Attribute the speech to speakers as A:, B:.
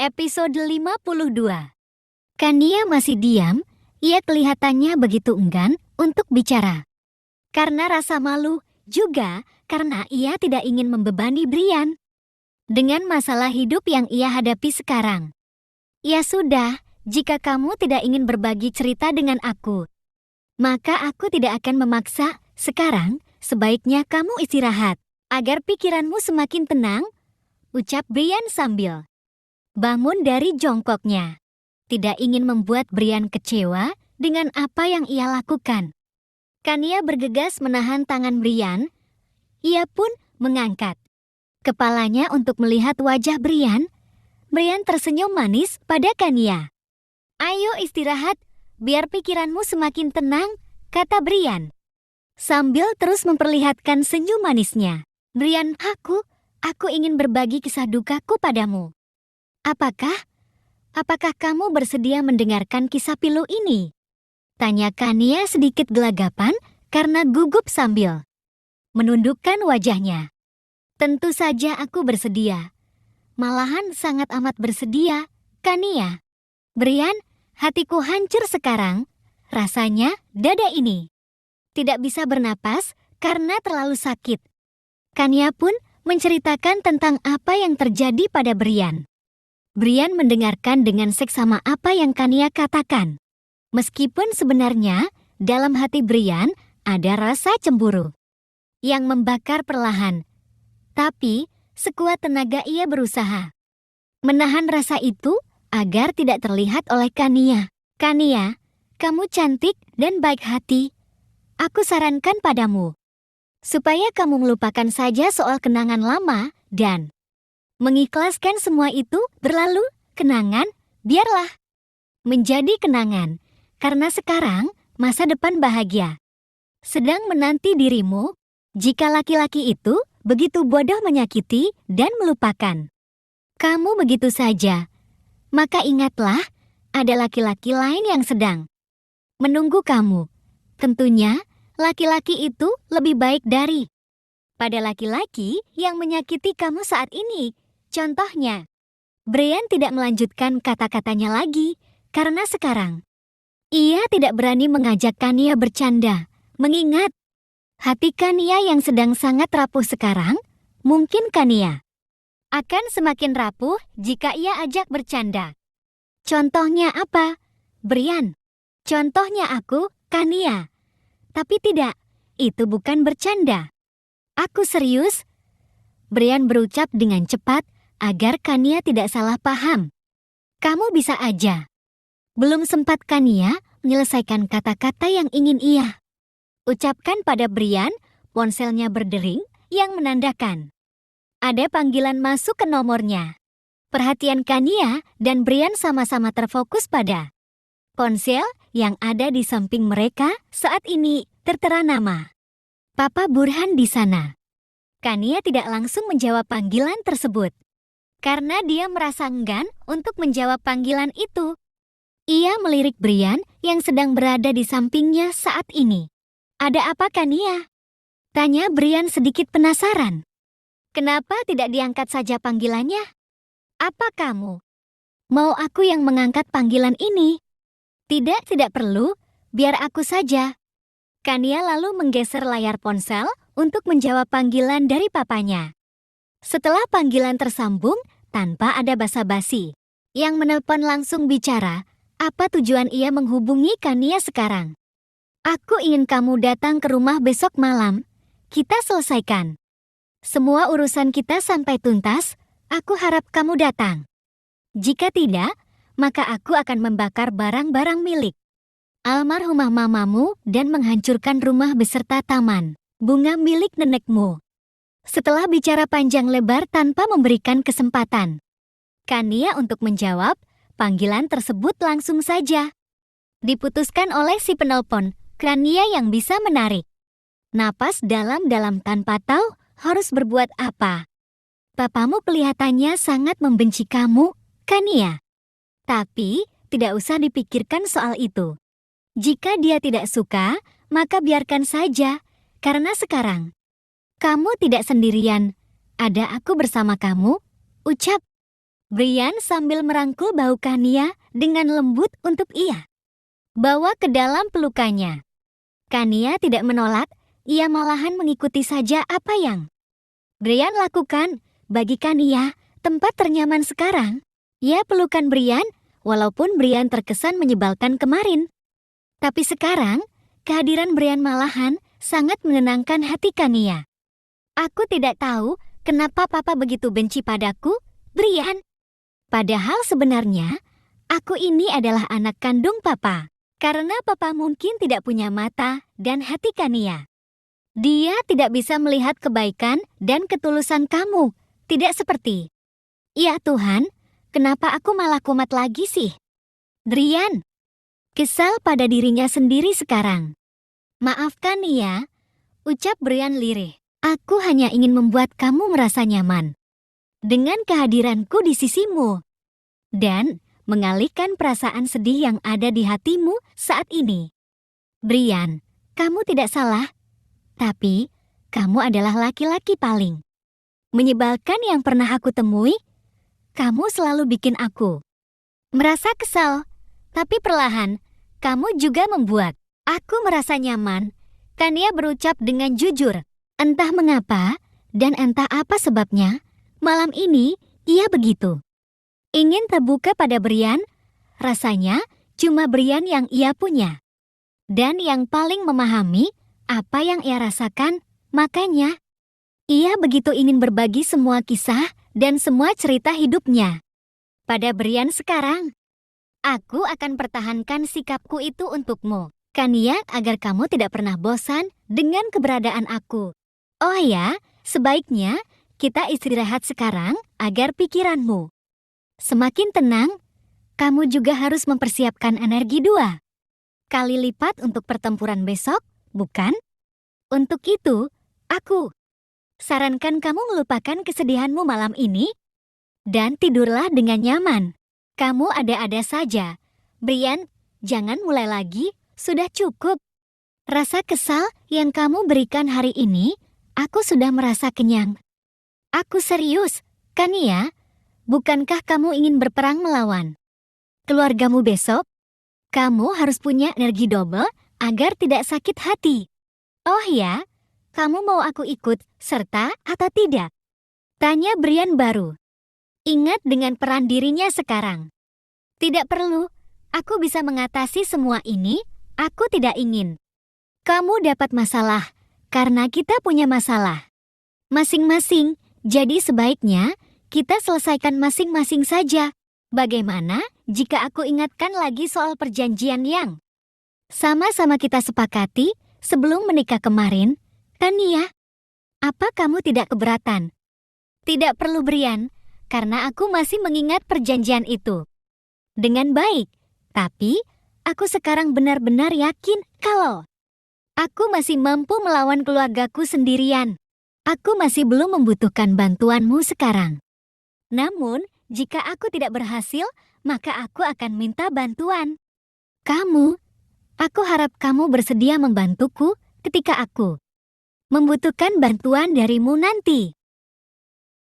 A: Episode 52. Kania masih diam, ia kelihatannya begitu enggan untuk bicara. Karena rasa malu, juga karena ia tidak ingin membebani Brian dengan masalah hidup yang ia hadapi sekarang. Ya sudah, jika kamu tidak ingin berbagi cerita dengan aku, maka aku tidak akan memaksa. Sekarang, sebaiknya kamu istirahat, agar pikiranmu semakin tenang, ucap Brian sambil bangun dari jongkoknya. Tidak ingin membuat Brian kecewa dengan apa yang ia lakukan. Kania bergegas menahan tangan Brian. Ia pun mengangkat kepalanya untuk melihat wajah Brian. Brian tersenyum manis pada Kania. Ayo istirahat, biar pikiranmu semakin tenang, kata Brian. Sambil terus memperlihatkan senyum manisnya. Brian, aku ingin berbagi kisah dukaku padamu. Apakah kamu bersedia mendengarkan kisah pilu ini? Tanya Kania sedikit gelagapan karena gugup sambil menundukkan wajahnya. Tentu saja aku bersedia. Malahan sangat amat bersedia, Kania. Brian, hatiku hancur sekarang. Rasanya dada ini tidak bisa bernapas karena terlalu sakit. Kania pun menceritakan tentang apa yang terjadi pada Brian. Brian mendengarkan dengan seksama apa yang Kania katakan. Meskipun sebenarnya dalam hati Brian ada rasa cemburu yang membakar perlahan. Tapi sekuat tenaga ia berusaha menahan rasa itu agar tidak terlihat oleh Kania. Kania, kamu cantik dan baik hati. Aku sarankan padamu supaya kamu melupakan saja soal kenangan lama dan mengikhlaskan semua itu berlalu. Kenangan, biarlah menjadi kenangan. Karena sekarang, masa depan bahagia sedang menanti dirimu. Jika laki-laki itu begitu bodoh menyakiti dan melupakan kamu begitu saja, maka ingatlah, ada laki-laki lain yang sedang menunggu kamu. Tentunya, laki-laki itu lebih baik dari pada laki-laki yang menyakiti kamu saat ini. Contohnya, Brian tidak melanjutkan kata-katanya lagi karena sekarang ia tidak berani mengajak Kania bercanda. Mengingat hati Kania yang sedang sangat rapuh sekarang, mungkin Kania akan semakin rapuh jika ia ajak bercanda. Contohnya apa, Brian? Contohnya aku, Kania. Tapi tidak, itu bukan bercanda. Aku serius. Brian berucap dengan cepat agar Kania tidak salah paham. Kamu bisa aja. Belum sempat Kania menyelesaikan kata-kata yang ingin ia ucapkan pada Brian, ponselnya berdering yang menandakan ada panggilan masuk ke nomornya. Perhatian Kania dan Brian sama-sama terfokus pada ponsel yang ada di samping mereka. Saat ini tertera nama Papa Burhan di sana. Kania tidak langsung menjawab panggilan tersebut karena dia merasa enggan untuk menjawab panggilan itu. Ia melirik Brian yang sedang berada di sampingnya saat ini. Ada apa, Kania? Tanya Brian sedikit penasaran. Kenapa tidak diangkat saja panggilannya? Apa kamu mau aku yang mengangkat panggilan ini? Tidak perlu, biar aku saja. Kania lalu menggeser layar ponsel untuk menjawab panggilan dari papanya. Setelah panggilan tersambung tanpa ada basa-basi, yang menelpon langsung bicara, apa tujuan ia menghubungi Kania sekarang? Aku ingin kamu datang ke rumah besok malam. Kita selesaikan semua urusan kita sampai tuntas. Aku harap kamu datang. Jika tidak, maka aku akan membakar barang-barang milik almarhumah mamamu dan menghancurkan rumah beserta taman bunga milik nenekmu. Setelah bicara panjang lebar tanpa memberikan kesempatan Kania untuk menjawab, panggilan tersebut langsung saja diputuskan oleh si penelpon. Kania yang bisa menarik napas dalam-dalam tanpa tahu harus berbuat apa. Papamu kelihatannya sangat membenci kamu, Kania. Tapi tidak usah dipikirkan soal itu. Jika dia tidak suka, maka biarkan saja. Karena sekarang kamu tidak sendirian. Ada aku bersama kamu, ucap Brian sambil merangkul bau Kania dengan lembut untuk ia bawa ke dalam pelukannya. Kania tidak menolak, ia malahan mengikuti saja apa yang Brian lakukan. Bagi Kania, tempat ternyaman sekarang. Ia pelukan Brian, walaupun Brian terkesan menyebalkan kemarin. Tapi sekarang, kehadiran Brian malahan sangat menenangkan hati Kania. Aku tidak tahu kenapa Papa begitu benci padaku, Brian. Padahal sebenarnya, aku ini adalah anak kandung Papa. Karena Papa mungkin tidak punya mata dan hati Kania. Dia tidak bisa melihat kebaikan dan ketulusan kamu. Tidak seperti, ya Tuhan, kenapa aku malah kumat lagi sih? Brian, kesal pada dirinya sendiri sekarang. Maafkan ya, ucap Brian lirih. Aku hanya ingin membuat kamu merasa nyaman dengan kehadiranku di sisimu dan mengalihkan perasaan sedih yang ada di hatimu saat ini. Brian, kamu tidak salah, tapi kamu adalah laki-laki paling menyebalkan yang pernah aku temui. Kamu selalu bikin aku merasa kesal, tapi perlahan kamu juga membuat aku merasa nyaman. Kania berucap dengan jujur. Entah mengapa dan entah apa sebabnya, malam ini ia begitu ingin terbuka pada Brian. Rasanya cuma Brian yang ia punya dan yang paling memahami apa yang ia rasakan. Makanya ia begitu ingin berbagi semua kisah dan semua cerita hidupnya pada Brian sekarang. Aku akan pertahankan sikapku itu untukmu, Kania, agar kamu tidak pernah bosan dengan keberadaan aku. Oh ya, sebaiknya kita istirahat sekarang agar pikiranmu semakin tenang. Kamu juga harus mempersiapkan energi 2 kali lipat untuk pertempuran besok, bukan? Untuk itu, aku sarankan kamu melupakan kesedihanmu malam ini dan tidurlah dengan nyaman. Kamu ada-ada saja. Brian, jangan mulai lagi, sudah cukup. Rasa kesal yang kamu berikan hari ini, aku sudah merasa kenyang. Aku serius, Kania. Bukankah kamu ingin berperang melawan keluargamu besok? Kamu harus punya energi double agar tidak sakit hati. Oh ya, kamu mau aku ikut serta atau tidak? Tanya Brian baru. Ingat dengan peran dirinya sekarang. Tidak perlu, aku bisa mengatasi semua ini. Aku tidak ingin kamu dapat masalah karena kita punya masalah masing-masing. Jadi sebaiknya kita selesaikan masing-masing saja. Bagaimana jika aku ingatkan lagi soal perjanjian yang sama-sama kita sepakati sebelum menikah kemarin? Kania, apa kamu tidak keberatan? Tidak perlu, Brian, karena aku masih mengingat perjanjian itu dengan baik. Tapi, aku sekarang benar-benar yakin kalau aku masih mampu melawan keluargaku sendirian. Aku masih belum membutuhkan bantuanmu sekarang. Namun, jika aku tidak berhasil, maka aku akan minta bantuan kamu. Aku harap kamu bersedia membantuku ketika aku membutuhkan bantuan darimu nanti.